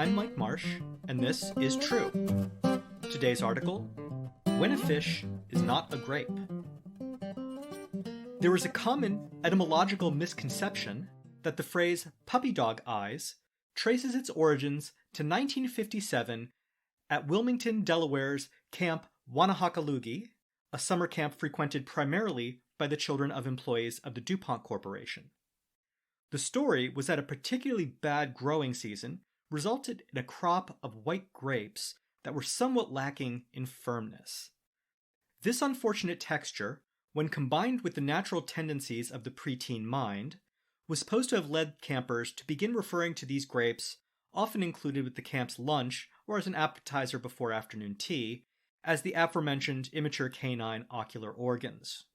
I'm Mike Marsh, and this is True. Today's article, When a Fish is Not a Grape. There is a common etymological misconception that the phrase puppy dog eyes traces its origins to 1957 at Wilmington, Delaware's Camp Wanahakalugi, a summer camp frequented primarily by the children of employees of the DuPont Corporation. The story was that a particularly bad growing season resulted in a crop of white grapes that were somewhat lacking in firmness. This unfortunate texture, when combined with the natural tendencies of the preteen mind, was supposed to have led campers to begin referring to these grapes, often included with the camp's lunch or as an appetizer before afternoon tea, as the aforementioned immature canine ocular organs.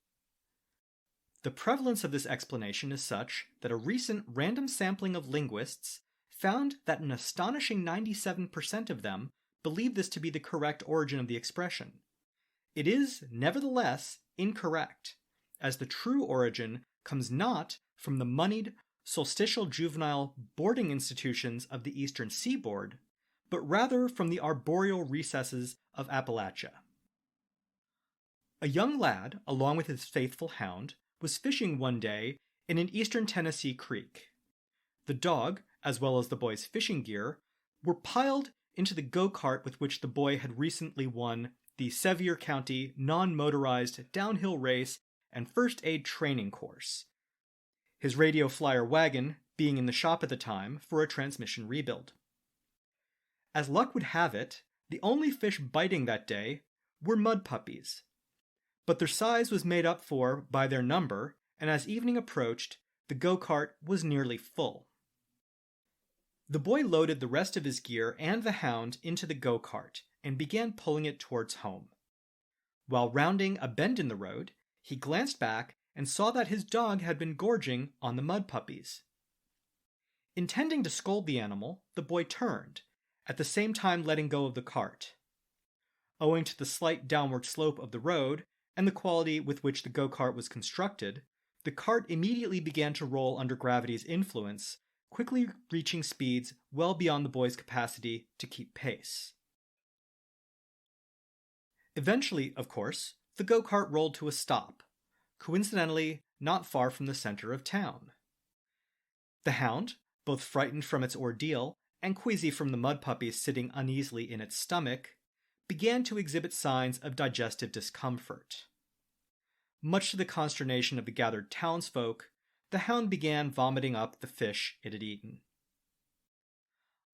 The prevalence of this explanation is such that a recent random sampling of linguists found that an astonishing 97% of them believe this to be the correct origin of the expression. It is, nevertheless, incorrect, as the true origin comes not from the moneyed, solstitial juvenile boarding institutions of the eastern seaboard, but rather from the arboreal recesses of Appalachia. A young lad, along with his faithful hound, was fishing one day in an eastern Tennessee creek. The dog, as well as the boy's fishing gear, were piled into the go-kart with which the boy had recently won the Sevier County non-motorized downhill race and first aid training course, his radio flyer wagon being in the shop at the time for a transmission rebuild. As luck would have it, the only fish biting that day were mud puppies, but their size was made up for by their number, and as evening approached, the go-kart was nearly full. The boy loaded the rest of his gear and the hound into the go-kart and began pulling it towards home. While rounding a bend in the road, he glanced back and saw that his dog had been gorging on the mud puppies. Intending to scold the animal, the boy turned, at the same time letting go of the cart. Owing to the slight downward slope of the road and the quality with which the go-kart was constructed, the cart immediately began to roll under gravity's influence, quickly reaching speeds well beyond the boy's capacity to keep pace. Eventually, of course, the go-kart rolled to a stop, coincidentally not far from the center of town. The hound, both frightened from its ordeal and queasy from the mud puppies sitting uneasily in its stomach, began to exhibit signs of digestive discomfort. Much to the consternation of the gathered townsfolk, the hound began vomiting up the fish it had eaten.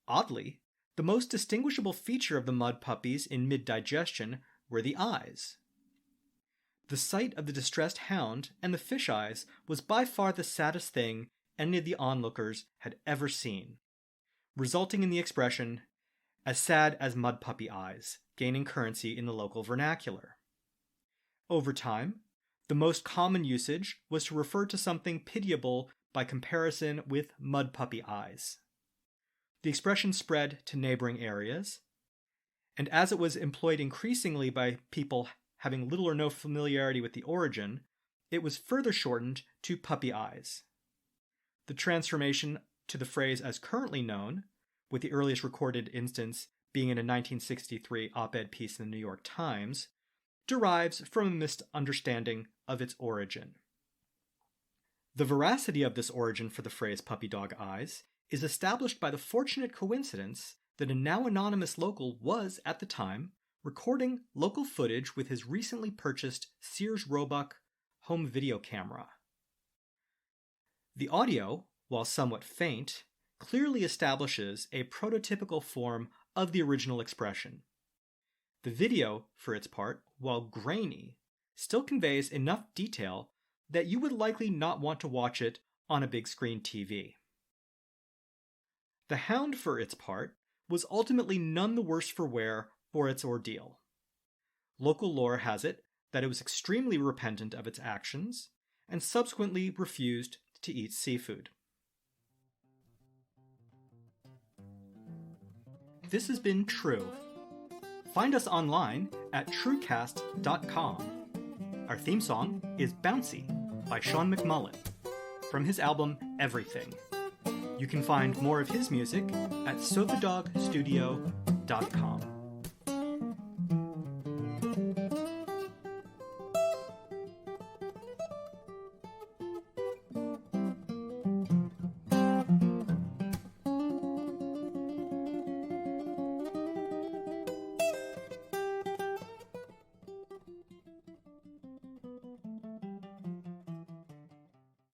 Oddly, the most distinguishable feature of the mud puppies in mid-digestion were the eyes. The sight of the distressed hound and the fish eyes was by far the saddest thing any of the onlookers had ever seen, resulting in the expression, "as sad as mud puppy eyes," gaining currency in the local vernacular. Over time, the most common usage was to refer to something pitiable by comparison with mud puppy eyes. The expression spread to neighboring areas, and as it was employed increasingly by people having little or no familiarity with the origin, it was further shortened to puppy eyes. The transformation to the phrase as currently known, with the earliest recorded instance being in a 1963 op-ed piece in the New York Times, derives from a misunderstanding of its origin. The veracity of this origin for the phrase puppy dog eyes is established by the fortunate coincidence that a now anonymous local was, at the time, recording local footage with his recently purchased Sears Roebuck home video camera. The audio, while somewhat faint, clearly establishes a prototypical form of the original expression. The video, for its part, while grainy, still conveys enough detail that you would likely not want to watch it on a big screen TV. The hound, for its part, was ultimately none the worse for wear for its ordeal. Local lore has it that it was extremely repentant of its actions and subsequently refused to eat seafood. This has been True. Find us online at truecast.com. Our theme song is Bouncy by Sean McMullen from his album Everything. You can find more of his music at sofadogstudio.com.